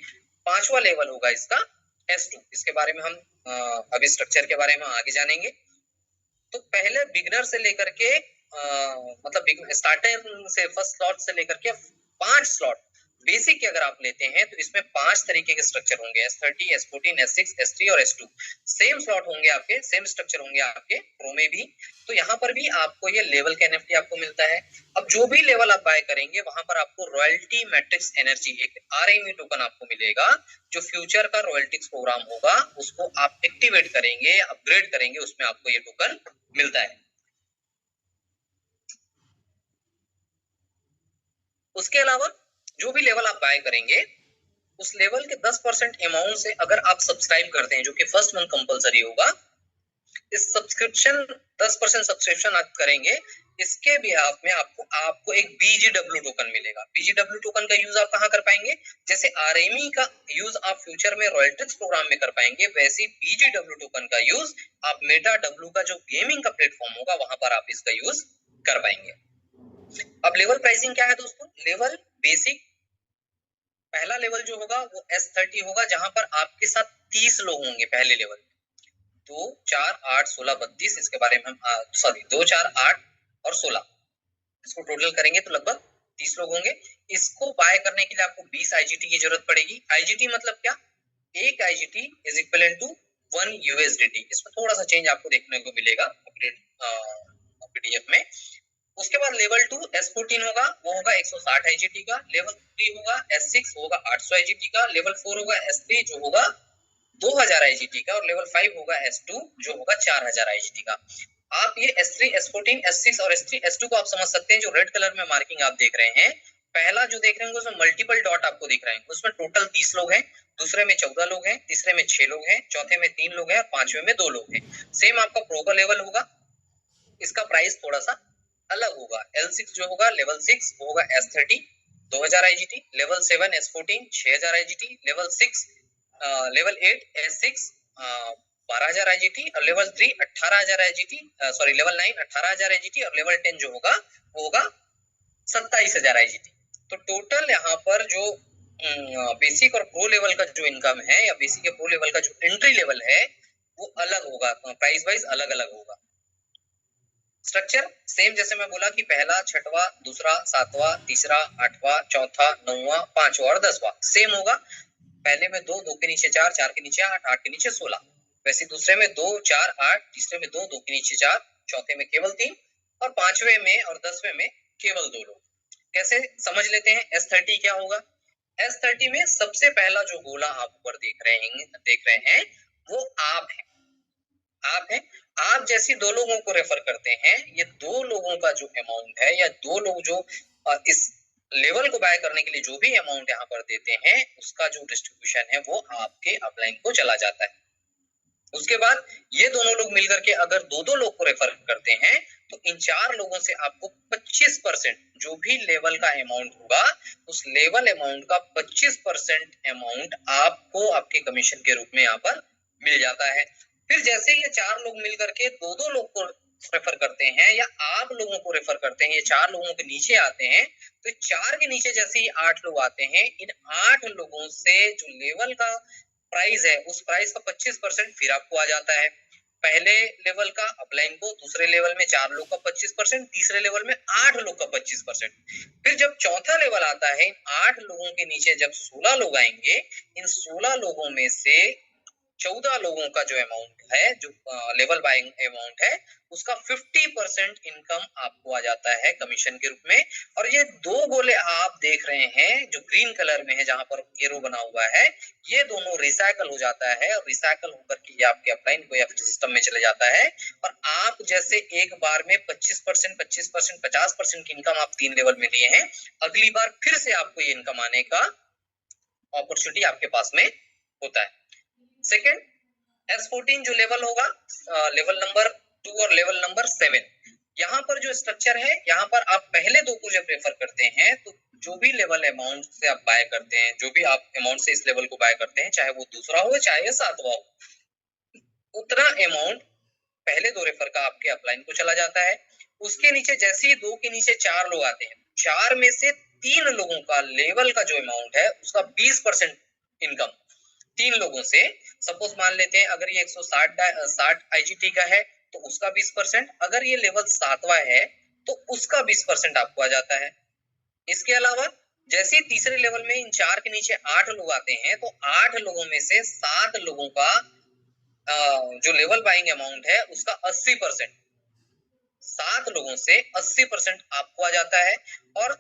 पांचवा लेवल होगा इसका S2। इसके बारे में हम अभी स्ट्रक्चर के बारे में आगे जानेंगे। तो पहले बिगनर से लेकर के मतलब स्टार्टर से, फर्स्ट स्लॉट से लेकर के 5 स्लॉट बेसिक के अगर आप लेते हैं तो इसमें 5 तरीके के स्ट्रक्चर होंगे, S30, S14, S6, S3 और S2। सेम स्लॉट होंगे आपके, सेम स्ट्रक्चर होंगे आपके प्रो में भी। तो यहाँ पर भी आपको ये लेवल का एनएफटी आपको मिलता है। अब जो भी लेवल आप बाय करेंगे वहां पर आपको रॉयल्टी मैट्रिक्स एनर्जी, एक RME टोकन आपको मिलेगा, जो फ्यूचर का रॉयल्टीज प्रोग्राम होगा उसको आप एक्टिवेट करेंगे, अपग्रेड करेंगे, उसमें आपको ये टोकन मिलता है। उसके अलावा जो भी लेवल आप बाय करेंगे उस लेवल के 10% अमाउंट से अगर आप सब्सक्राइब करते हैं, जो कि फर्स्ट मंथ कंपलसरी होगा, इस सब्सक्रिप्शन 10% सब्सक्रिप्शन आप करेंगे, इसके बिहाफ में आपको एक BGW टोकन मिलेगा। BGW टोकन का यूज आप कहाँ कर पाएंगे? जैसे RME का यूज आप फ्यूचर में रॉयल्टीज प्रोग्राम में कर पाएंगे, वैसे BGW टोकन का यूज आप मेटा डब्ल्यू का जो गेमिंग का प्लेटफॉर्म होगा वहां पर आप इसका यूज कर पाएंगे। अब लेवल प्राइसिंग क्या है दोस्तों? लेवल बेसिक, पहला लेवल जो होगा वो S30 होगा, जहां पर आपके साथ 30 लोग होंगे पहले लेवल। 2, 4, 8, 16, 32, इसके बारे में हम 2, 4, 8 और 16, इसको टोटल करेंगे तो लगभग 30 लोग होंगे। इसको बाय करने के लिए आपको 20 IGT की जरूरत पड़ेगी। IGT मतलब क्या? एक IGT is equal to 1 USDT। इसमें थोड़ा सा चेंज आपको देखने को मिलेगा PDF में। उसके बाद लेवल 2 S14 होगा, वो होगा 160 IGT का। लेवल 3 होगा S6 होगा 800 IGT का। लेवल 4 होगा S3 जो होगा 2000 IGT का। और लेवल 5 होगा S2 जो होगा 4000 IGT का। आप ये S3, S14, S6 और S3, S2 को आप समझ सकते हैं, जो रेड कलर में मार्किंग आप देख रहे हैं, पहला जो देख रहे हैं उसमें मल्टीपल डॉट आपको दिख रहे हैं, उसमें टोटल 30 लोग हैं, दूसरे में 14 लोग हैं, तीसरे में 6 लोग हैं, चौथे में 3 लोग हैं और पांचवे में 2 लोग हैं। सेम आपका प्रो का लेवल होगा, इसका प्राइस थोड़ा सा अलग होगा। L6 जो होगा लेवल 6 वो होगा S30 2000 IGT, level 7 S14 6000 IGT, level 8 S6 12000 IGT और level 3 18000 IGT, sorry level 9 18000 IGT और लेवल 10 जो होगा वो होगा 27000 IGT। तो टोटल यहाँ पर जो बेसिक और प्रो लेवल का जो इनकम है या बेसिक या प्रो लेवल का जो एंट्री लेवल है वो अलग होगा, प्राइस वाइज अलग अलग होगा। स्ट्रक्चर सेम, जैसे मैं बोला कि पहला, छठवां, दूसरा, सातवां, तीसरा, आठवां, चौथा, नौवां, पांचवा और 10वां सेम होगा। पहले में 2, 2 के नीचे 4, 4 के नीचे 8, 8 के नीचे 16। वैसे दूसरे में 2, 4, 8, तीसरे में 2, 2 के नीचे 4, चौथे में केवल 3 और पांचवे में और 10वें में केवल 2 लोग। कैसे समझ लेते हैं? S30 क्या होगा? S30 में सबसे पहला जो गोला आप ऊपर देख रहे हैं वो आप है। आप जैसी 2 लोगों को रेफर करते हैं, ये 2 लोगों का जो अमाउंट है या 2 लोग जो इस लेवल को बाय करने के लिए जो भी अमाउंट यहाँ पर देते हैं, उसका जो डिस्ट्रीब्यूशन है वो आपके अपलाइन को चला जाता है। उसके बाद ये दोनों लोग मिलकर के अगर 2-2 लोग को रेफर करते हैं तो इन 4 लोगों से आपको 25% जो भी लेवल का अमाउंट होगा, उस लेवल अमाउंट का 25% अमाउंट आपको आपके कमीशन के रूप में यहाँ पर मिल जाता है। फिर जैसे ये 4 लोग मिलकर के 2-2 लोग को रेफर करते हैं या आप लोगों को रेफर करते हैं, ये 4 लोगों के नीचे आते हैं, तो 4 के नीचे जैसे ही 8 लोग आते हैं, इन 8 लोगों से जो लेवल का प्राइस है उस प्राइस का 25% फिर आपको आ जाता है। पहले लेवल का अपलाइन को, दूसरे लेवल में 4 लोग का 25%, तीसरे लेवल में 8 लोग का 25%। फिर जब चौथा लेवल आता है, इन 8 लोगों के नीचे जब 16 लोग आएंगे, इन 16 लोगों में से 14 लोगों का जो अमाउंट है, जो लेवल बाइंग अमाउंट है, उसका 50% इनकम आपको आ जाता है कमीशन के रूप में। और ये दो गोले आप देख रहे हैं जो ग्रीन कलर में है, जहां पर एरो बना हुआ है, ये दोनों रिसाइकल हो जाता है और रिसाइकल होकर के ये आपके अपलाइन को या फिर सिस्टम में चले जाता है। और आप जैसे एक बार में 25%, 25%, 50% की इनकम आप 3 लेवल में लिए हैं, अगली बार फिर से आपको ये इनकम आने का अपॉर्चुनिटी आपके पास में होता है। सेकेंड, S14 जो लेवल होगा, लेवल नंबर 2 और लेवल नंबर 7, यहाँ पर जो स्ट्रक्चर है, यहाँ पर आप पहले दो को जब रेफर करते हैं तो जो भी लेवल अमाउंट से आप बाय करते हैं, जो भी आप अमाउंट से इस लेवल को बाय करते हैं, चाहे वो दूसरा हो चाहे 7वां हो, उतना अमाउंट पहले दो रेफर का आपके अपलाइन को चला जाता है। उसके नीचे जैसे ही 2 के नीचे 4 लोग आते हैं, 4 में से 3 लोगों का लेवल का जो अमाउंट है उसका 20% इनकम 3 लोगों से, सपोज मान लेते हैं अगर ये 160 आईजीटी का है तो उसका 20%, अगर ये लेवल 7वां है तो उसका 20% आपको आ जाता है। इसके अलावा जैसे ही तीसरे लेवल में इन 4 के नीचे 8 लोग आते हैं तो 8 लोगों में से 7 लोगों का जो लेवल बाइंग अमाउंट है उसका 80%, 7 लोगों से 80% आपको आ जाता है। और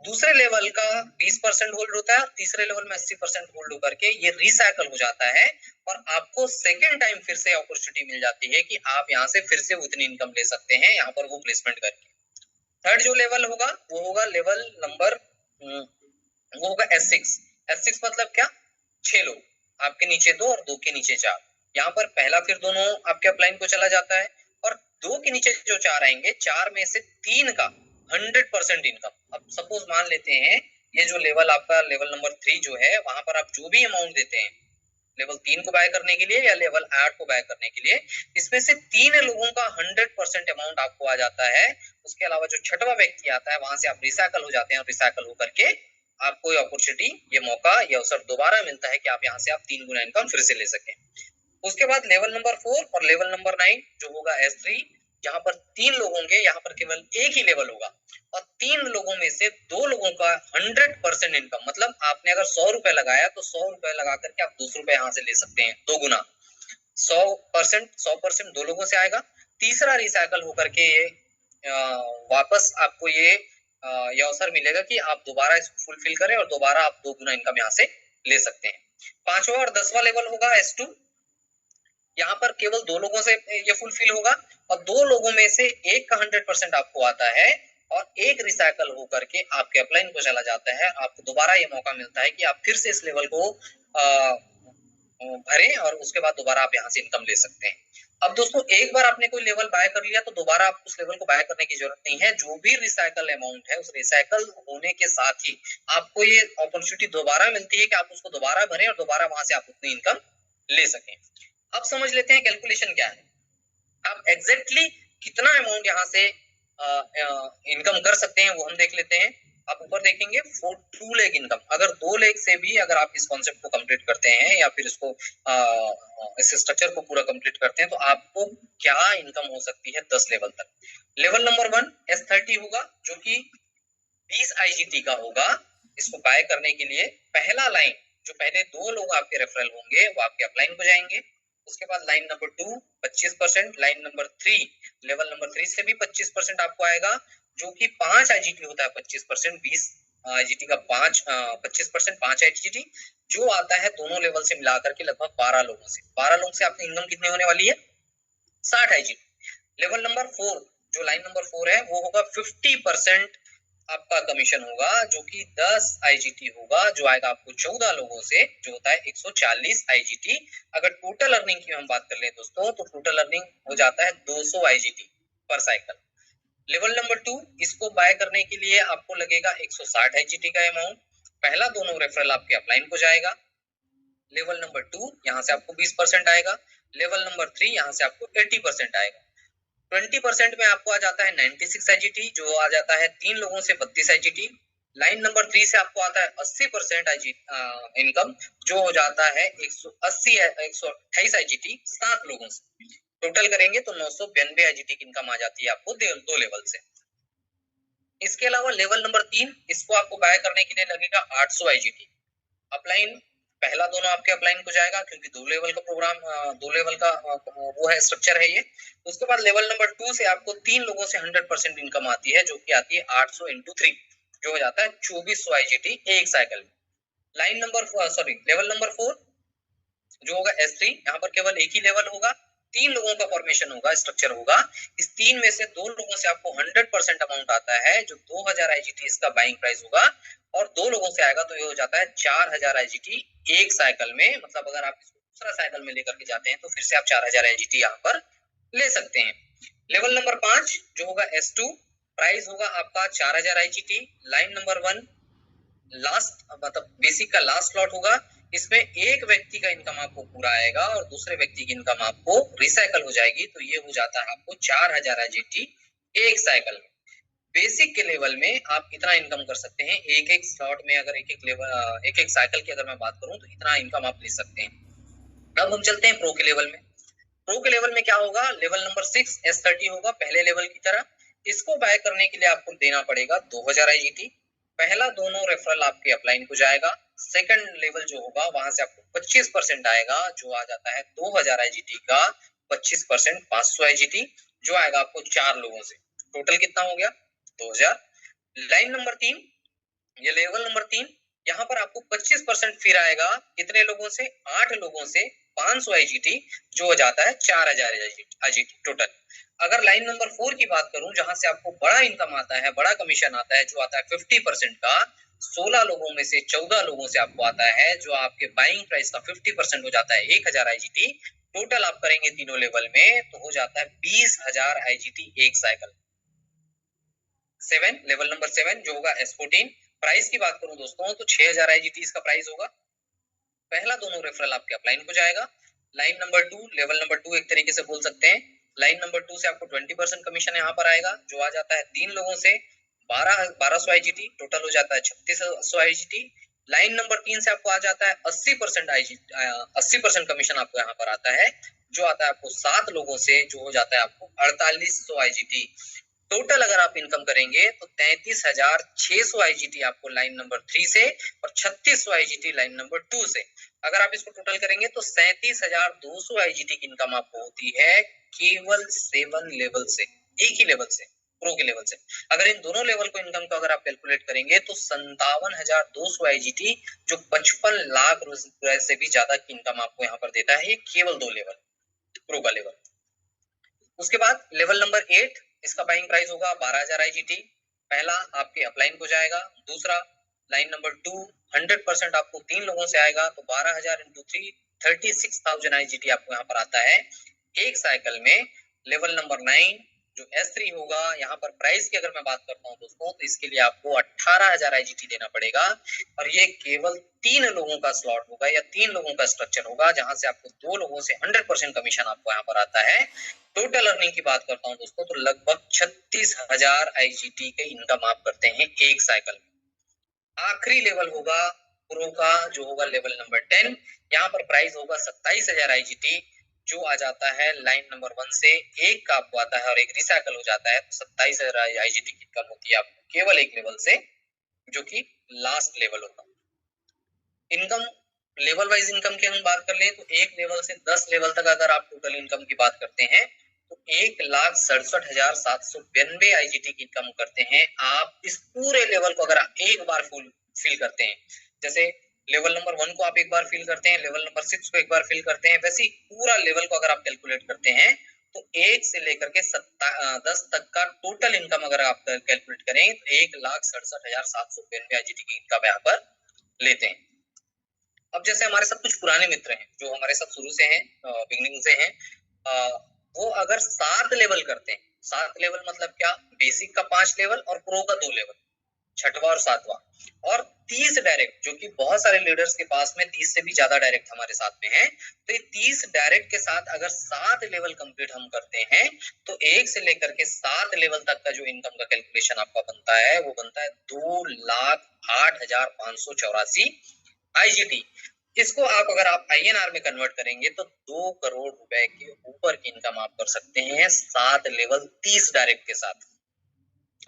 दूसरे लेवल का 20% होल्ड होता है और तीसरे लेवल में 80% होल्ड होकर के ये रिसाइकल हो जाता है और आपको सेकेंड टाइम फिर से अपॉर्चुनिटी मिल जाती है कि आप यहाँ से फिर से उतनी इनकम ले सकते हैं, यहाँ पर वो प्लेसमेंट करके। थर्ड जो लेवल होगा वो होगा लेवल नंबर, वो होगा S6। S6 मतलब क्या, 6 लोग, आपके नीचे 2 और 2 के नीचे 4, यहाँ पर पहला फिर दोनों आपके अपलाइन को चला जाता है। और 2 के नीचे जो 4 आएंगे, 4 में से 3 का 100% इनकम। अब सपोज मान लेते हैं ये जो लेवल आपका लेवल नंबर 3 जो है, वहां पर आप जो भी अमाउंट देते हैं लेवल 3 को बाय करने के लिए या लेवल 8 को बाय करने के लिए, इसमें से 3 लोगों का 100% अमाउंट आपको आ जाता है। उसके अलावा जो छठवां व्यक्ति आता है वहां से आप रिसाइकल हो जाते हैं और रिसाइकल होकर के आपको ये अपॉर्चुनिटी, ये मौका, ये अवसर दोबारा मिलता है कि आप यहाँ से आप 3 गुना इनकम फिर से ले सकें। उसके बाद लेवल नंबर 4 और लेवल नंबर 9 जो होगा S3, जहां पर 3 लोग होंगे, यहाँ पर केवल एक ही लेवल होगा और 3 लोगों में से 2 लोगों का 100% इनकम, मतलब आपने अगर 100 रुपए लगाया तो 100 रुपए लगा करके आप 200 रुपए यहाँ से ले सकते हैं, 2 गुना। 100% 2 लोगों से आएगा, तीसरा रिसाइकल होकर के ये वापस आपको ये अवसर मिलेगा कि आप दोबारा इसको फुलफिल करें और दोबारा आप 2 गुना इनकम यहाँ से ले सकते हैं। 5वां और 10वां लेवल होगा S2, यहाँ पर केवल 2 लोगों से ये फुलफिल होगा और 2 लोगों में से एक का 100% आपको आता है और एक रिसाइकल होकर के आपके अपलाइन को चला जाता है। आपको दोबारा ये मौका मिलता है कि आप फिर से इस लेवल को भरें और उसके बाद दोबारा आप यहाँ से इनकम ले सकते हैं। अब दोस्तों एक बार आपने कोई लेवल बाय कर लिया तो दोबारा आप उस लेवल को बाय करने की जरूरत नहीं है। जो भी रिसाइकल अमाउंट है, उस रिसाइकल होने के साथ ही आपको ये अपॉर्चुनिटी दोबारा मिलती है कि आप उसको दोबारा भरें और दोबारा वहां से आप उतनी इनकम ले सकें। अब समझ लेते हैं कैलकुलेशन क्या है। आप एग्जैक्टली कितना अमाउंट यहाँ से इनकम कर सकते हैं वो हम देख लेते हैं। आप ऊपर देखेंगे 2 लाख इनकम, अगर 2 लाख से भी अगर आप इस कॉन्सेप्ट को कंप्लीट करते हैं या फिर इसको इस स्ट्रक्चर को पूरा कंप्लीट करते हैं तो आपको क्या इनकम हो सकती है 10 लेवल तक। लेवल नंबर 1 S30 होगा जो कि 20 आईजीटी का होगा। इसको बाय करने के लिए पहला लाइन, जो पहले 2 लोग आपके रेफरल होंगे वो आपके अपलाइन को जाएंगे। उसके बाद line number 2 25%, line number 3 level number 3 से भी 25% आपको आएगा, जो कि 5 आईजीटी होता है। 25% 20 आईजीटी का 25% 5 आईजीटी जो आता है दोनों लेवल से मिलाकर के लगभग 12 लोगों से। 12 लोगों से आपकी इनकम कितनी होने वाली है, 60 आईजीटी। लेवल नंबर 4 जो लाइन नंबर 4 है वो होगा 50% आपका कमीशन होगा, जो कि 10 आईजीटी होगा, जो आएगा आपको 14 लोगों से, जो होता है 140 आईजीटी। अगर टोटल अर्निंग की हम बात कर ले दोस्तों तो टोटल अर्निंग हो जाता है 200 आईजीटी पर साइकिल। लेवल नंबर 2 इसको बाय करने के लिए आपको लगेगा 160 आईजीटी का अमाउंट। पहला दोनों रेफरल आपके अपलाइन को जाएगा। लेवल नंबर 2 यहाँ से आपको 20% आएगा। लेवल नंबर 3 यहाँ से आपको 80% आएगा। 20% में आपको आ जाता है 96 आईजीटी, जो आ जाता है 3 लोगों से 32 आईजीटी। लाइन नंबर 3 से आपको आता है 80% इनकम, जो हो जाता है 128 आईजीटी 7 लोगों से। टोटल करेंगे तो 992 आईजीटी की इनकम आ जाती है आपको 2 लेवल से। इसके अलावा लेवल नंबर 3 इसको आपको बाय करने के लिए लगेगा 800 आईजीटी। अपलाइन पहला दोनों आपके अपलाइन को जाएगा क्योंकि 2 लेवल का प्रोग्राम, 2 लेवल का वो है, स्ट्रक्चर है ये। उसके बाद लेवल नंबर 2 से आपको 3 लोगों से 100% इनकम आती है, जो कि आती है 800 × 3, जो हो जाता है 2400 IGT एक साइकिल में। लाइन नंबर लेवल नंबर 4 जो होगा S3, यहाँ पर केवल एक ही लेवल होगा, 3 लोगों का फॉर्मेशन होगा, स्ट्रक्चर होगा। इस 3 में से 2 लोगों से आपको 100% अमाउंट आता है, जो 2000 IGT इसका बाइंग प्राइस होगा, और 2 लोगों से आएगा तो ये हो जाता है 4000 IGT एक साइकिल में। मतलब अगर आप इसको दूसरा साइकिल में लेकर के जाते हैं तो फिर से आप 4000 IGT यहाँ पर ले सकते हैं। लेवल नंबर 5 जो होगा S2, प्राइस होगा आपका 4000 IGT। लाइन नंबर 1 लास्ट, मतलब बेसिक का लास्ट स्लॉट होगा। इसमें एक व्यक्ति का इनकम आपको पूरा आएगा और दूसरे व्यक्ति की इनकम आपको रिसाइकल हो जाएगी, तो ये हो जाता है आपको 4000 IGT एक साइकिल में। बेसिक के लेवल में आप इतना इनकम कर सकते हैं, एक एक स्लॉट में अगर एक एक लेवल, एक एक साइकिल की अगर मैं बात करूं तो इतना इनकम आप ले सकते हैं। अब हम चलते हैं प्रो के लेवल में। प्रो के लेवल में क्या होगा, लेवल नंबर 6 S30 होगा पहले लेवल की तरह। इसको बाय करने के लिए आपको देना पड़ेगा 2000 IGT। पहला दोनों रेफरल आपके अपलाइन को जाएगा। सेकंड लेवल जो होगा वहां से आपको 25% आएगा, जो आ जाता है 2000 IGT का 25% 500 IGT, जो आएगा आपको 4 लोगों से। टोटल कितना हो गया, 2000। लाइन नंबर 3, ये लेवल नंबर 3, यहाँ पर आपको 25% फिर आएगा, कितने लोगों से, 8 लोगों से 500 IGT, जो हो जाता है 4000 IGT टोटल। अगर लाइन नंबर 4 की बात करूं, जहां से आपको बड़ा इनकम आता है, बड़ा कमीशन आता है, जो आता है 50% का, 16 लोगों में से 14 लोगों से आपको आता है, जो आपके बाइंग प्राइस का 50% हो जाता है 1000 IGT। टोटल आप करेंगे तीनों लेवल में तो हो जाता है 20000 IGT एक साइकिल। 7 लेवल नंबर 7 जो होगा S14, प्राइस की बात करूं दोस्तों तो 6000 IGT इसका प्राइस होगा। पहला दोनों रेफरल आपके अपलाइन को जाएगा। लाइन नंबर 2, लेवल नंबर 2 एक तरीके से बोल सकते हैं। लाइन नंबर 2 से आपको 20% कमीशन यहाँ पर आएगा, जो आ जाता है 3 लोगों से 1200 IGT, टोटल हो जाता है 3600 IGT। लाइन नंबर 3 से आपको आ जाता है 80% IGT, 80% कमीशन आपको यहाँ पर आता है, जो आता है आपको 7 लोगों से, जो हो जाता है आपको 4800 IGT। टोटल अगर आप इनकम करेंगे तो 33600 IGT आपको लाइन नंबर 3 से और 3600 IGT लाइन नंबर 2 से। अगर आप इसको टोटल करेंगे तो 37200 IGT की इनकम आपको होती है केवल 7 लेवल से, एक ही लेवल से, प्रो के लेवल से। अगर इन दोनों लेवल को इनकम को अगर आप कैलकुलेट करेंगे तो 57200 IGT, जो 55 लाख रुपए से भी ज्यादा की इनकम आपको यहाँ पर देता है, ये केवल 2 लेवल, प्रो का लेवल। उसके बाद लेवल नंबर 8, इसका बाइंग प्राइस होगा 12000 IGT। पहला आपके अपलाइन को जाएगा। दूसरा लाइन नंबर 2 100% आपको 3 लोगों से आएगा, तो 12000 × 3 36000 IGT आपको यहाँ पर आता है एक साइकिल में। लेवल नंबर 9 जो S3 होगा, यहाँ पर प्राइस की अगर मैं बात करता हूँ दोस्तों तो इसके लिए आपको 18000 IGT देना पड़ेगा, और ये केवल 3 लोगों का स्लॉट होगा या 3 लोगों का स्ट्रक्चर होगा, जहां से आपको 2 लोगों से 100% कमीशन आपको यहाँ पर आता है। टोटल अर्निंग की बात करता हूँ दोस्तों तो लगभग 36000 IGT के इनकम आप करते हैं एक साइकिल में। आखिरी लेवल होगा प्रो का, जो होगा लेवल नंबर 10। यहाँ पर प्राइस होगा 27000 IGT, जो आ जाता है लाइन नंबर 1 से, एक का आपको आता है और एक रिसाइकल हो जाता है, तो 27000 IGT की इनकम होती है आपको केवल एक लेवल से, जो कि लास्ट लेवल होगा। इनकम लेवल वाइज इनकम की हम बात कर लें तो एक लेवल से 10 लेवल तक अगर आप टोटल इनकम की बात करते हैं तो 1,67,792 IGT की इनकम करते हैं आप। इस पूरे लेवल को अगर आप एक बार फुल फिल करते हैं, जैसे लेवल नंबर 1 को आप एक बार फिल करते हैं, लेवल नंबर 6 को एक बार फिल करते हैं, वैसे ही पूरा लेवल को अगर आप कैलकुलेट करते हैं तो 1 से लेकर के 10 तक का टोटल इनकम अगर आप कैलकुलेट करें तो 1,67,792 IGT की इनकम यहाँ पर लेते हैं। अब जैसे हमारे साथ कुछ पुराने मित्र हैं जो हमारे साथ शुरू से हैं, बिगनिंग से हैं, वो अगर 7 लेवल करते हैं, 7 लेवल मतलब क्या, बेसिक का 5 लेवल और प्रो का 2 लेवल, छठवां और सातवां, और 30 डायरेक्ट, जो कि बहुत सारे लीडर्स के पास में 30 से भी ज्यादा डायरेक्ट हमारे साथ में है, तो ये 30 डायरेक्ट के साथ अगर 7 लेवल कंप्लीट हम करते हैं तो 1 से लेकर के 7 लेवल तक का जो इनकम का कैलकुलेशन आपका बनता है वो बनता है 2,08,584 IGT। इसको आप अगर आप INR में कन्वर्ट करेंगे तो 2 करोड़ रुपए के ऊपर की इनकम आप कर सकते हैं 7 लेवल 30 डायरेक्ट के साथ।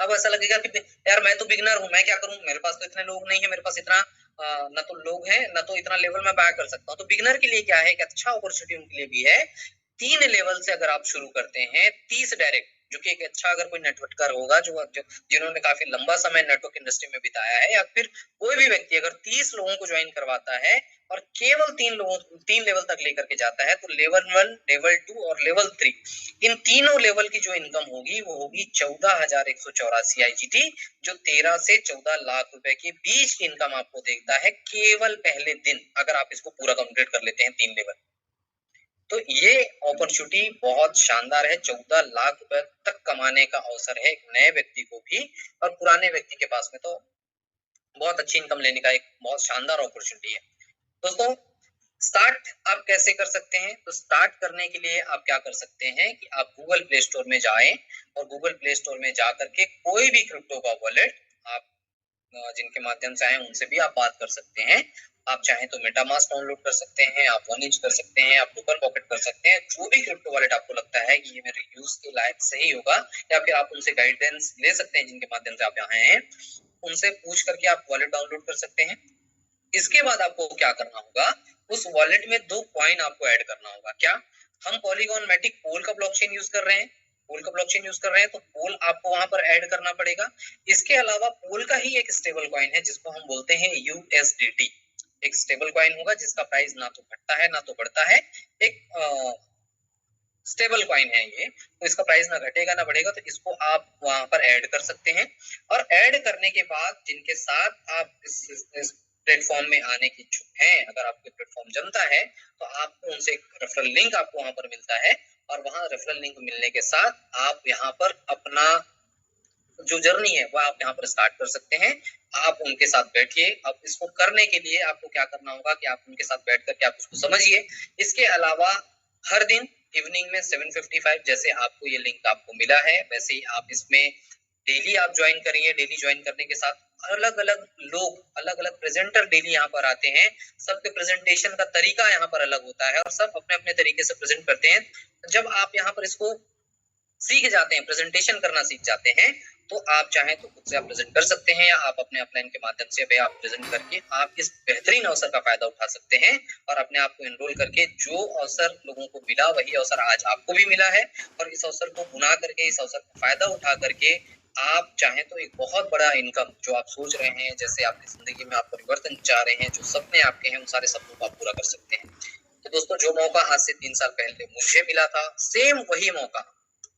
अब ऐसा लगेगा कि यार मैं तो बिगनर हूं, मैं क्या करूं, मेरे पास तो इतने लोग नहीं है, मेरे पास इतना ना तो लोग हैं, ना तो इतना लेवल मैं बाय कर सकता हूँ। तो बिगिनर के लिए क्या है, एक अच्छा अपॉर्चुनिटी उनके लिए भी है। 3 लेवल से अगर आप शुरू करते हैं, 30 डायरेक्ट, जो कि एक अच्छा अगर कोई नेटवर्कर होगा जो जिन्होंने काफी लंबा समय नेटवर्क इंडस्ट्री में बिताया है, या फिर कोई भी व्यक्ति अगर 30 लोगों को ज्वाइन करवाता है और केवल 3 लेवल तक लेकर के जाता है, तो लेवल 1, लेवल 2 और लेवल 3, इन तीनों लेवल की जो इनकम होगी वो होगी 14,184 IGT, जो 13 से 14 लाख रुपए के बीच की इनकम आपको देता है केवल पहले दिन, अगर आप इसको पूरा कंप्लीट कर लेते हैं 3 लेवल। तो ये अपॉर्चुनिटी बहुत शानदार है। 14 लाख रुपए तक कमाने का अवसर है एक नए व्यक्ति को भी, और पुराने व्यक्ति के पास में तो बहुत अच्छी इनकम लेने का एक बहुत शानदार अपॉर्चुनिटी है। दोस्तों, स्टार्ट आप कैसे कर सकते हैं? तो स्टार्ट करने के लिए आप क्या कर सकते हैं कि आप गूगल प्ले स्टोर में जाएं, और गूगल प्ले स्टोर में जा करके कोई भी क्रिप्टो का वॉलेट आप जिनके माध्यम से आए उनसे भी आप बात कर सकते हैं। आप चाहें तो मेटामास्क डाउनलोड कर सकते हैं, आप OneInch कर सकते हैं, आप टोकन पॉकेट कर सकते हैं। जो भी क्रिप्टो वॉलेट आपको लगता है कि ये मेरे यूज के लायक सही होगा, या फिर आप उनसे गाइडेंस ले सकते हैं जिनके माध्यम से आप यहाँ आए हैं, उनसे पूछ करके आप वॉलेट डाउनलोड कर सकते हैं। इसके बाद आपको क्या करना होगा, उस वॉलेट में 2 कॉइन आपको ऐड करना होगा। क्या? हम पॉलीगॉन मैटिक पोल का ब्लॉकचेन यूज कर रहे हैं, तो पोल आपको वहां पर ऐड करना पड़ेगा। इसके अलावा पोल का ही एक स्टेबल कॉइन है जिसको हम बोलते हैं USDT। एक स्टेबल कॉइन होगा जिसका प्राइस ना तो घटता है ना तो बढ़ता है, एक स्टेबल कॉइन है ये, तो इसका प्राइस ना घटेगा ना बढ़ेगा, तो इसको आप वहां पर ऐड कर सकते हैं। और ऐड करने के बाद जिनके साथ आप इस प्लेटफॉर्म में आने की इच्छुक हैं, अगर आपके प्लेटफॉर्म जमता है, तो आपको उनसे एक रेफरल लिंक आपको वहां पर मिलता है, और वहां रेफरल लिंक मिलने के साथ आप यहाँ पर अपना जो जर्नी है वो आप यहाँ पर स्टार्ट कर सकते हैं। आप उनके साथ बैठिए। अब इसको करने के लिए आपको क्या करना होगा कि आप उनके साथ बैठ करके आप उसको समझिए। इसके अलावा हर दिन इवनिंग में 7:55 जैसे आपको ये लिंक आपको मिला है, वैसे ही आप इसमें डेली आप ज्वाइन करिए। डेली ज्वाइन करने के साथ अलग अलग लोग, अलग अलग प्रेजेंटर डेली यहाँ पर आते हैं। सबके प्रेजेंटेशन का तरीका यहाँ पर अलग होता है और सब अपने अपने तरीके से प्रेजेंट करते हैं। जब आप यहाँ पर इसको सीख जाते हैं, प्रेजेंटेशन करना सीख जाते हैं, तो आप चाहें तो खुद से आप प्रेजेंट कर सकते हैं, या आप अपने अपलाइन के माध्यम से भी आप प्रेजेंट करके आप इस बेहतरीन अवसर का फायदा उठा सकते हैं, और अपने आप को एनरोल करके जो अवसर लोगों को मिला वही अवसर आज आपको भी मिला है। और इस अवसर को बुना करके, इस अवसर का फायदा उठा करके आप चाहें तो एक बहुत बड़ा इनकम जो आप सोच रहे हैं, जैसे आपकी जिंदगी में आप परिवर्तन चाह रहे हैं, जो सपने आपके हैं, उन सारे सपनों को आप पूरा कर सकते हैं। तो दोस्तों, जो मौका आज से 3 साल पहले मुझे मिला था, सेम वही मौका,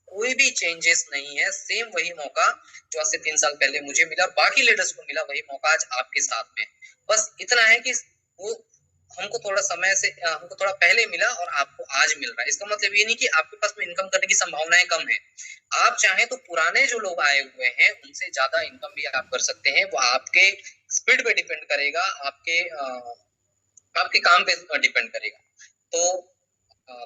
कोई भी चेंजेस नहीं है, सेम वही मौका जो आज से 3 साल पहले मुझे मिला, बाकी लीडर्स को मिला, वही मौका आज आपके साथ में। बस इतना है कि वो हमको थोड़ा समय से हमको थोड़ा पहले मिला और आपको आज मिल रहा है। इसका मतलब ये नहीं कि आपके पास में इनकम करने की संभावनाएं कम है। आप चाहें तो पुराने जो लोग आए हुए हैं उनसे ज्यादा इनकम भी आप कर सकते हैं। वो आपके स्पीड पे डिपेंड करेगा, आपके काम पे डिपेंड करेगा। तो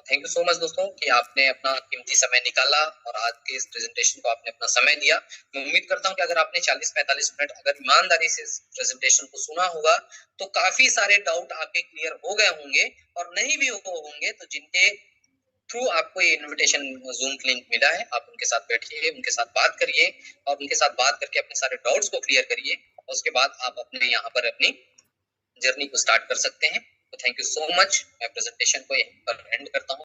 थैंक यू सो मच दोस्तों कि आपने अपना कीमती समय निकाला और आज के इस प्रेजेंटेशन को आपने अपना समय दिया। मैं उम्मीद करता हूं कि अगर आपने 40-45 मिनट अगर ईमानदारी से इस प्रेजेंटेशन को सुना होगा, तो काफी सारे डाउट आपके क्लियर हो गए होंगे, और नहीं भी होंगे तो जिनके थ्रू आपको ये इनविटेशन जूम लिंक मिला है, आप उनके साथ बैठिए, उनके साथ बात करिए, और उनके साथ बात करके अपने सारे डाउट्स को क्लियर करिए। और उसके बाद आप अपने यहाँ पर अपनी जर्नी को स्टार्ट कर सकते हैं। तो थैंक यू सो मच। मैं प्रेजेंटेशन को यहीं पर एंड करता हूँ।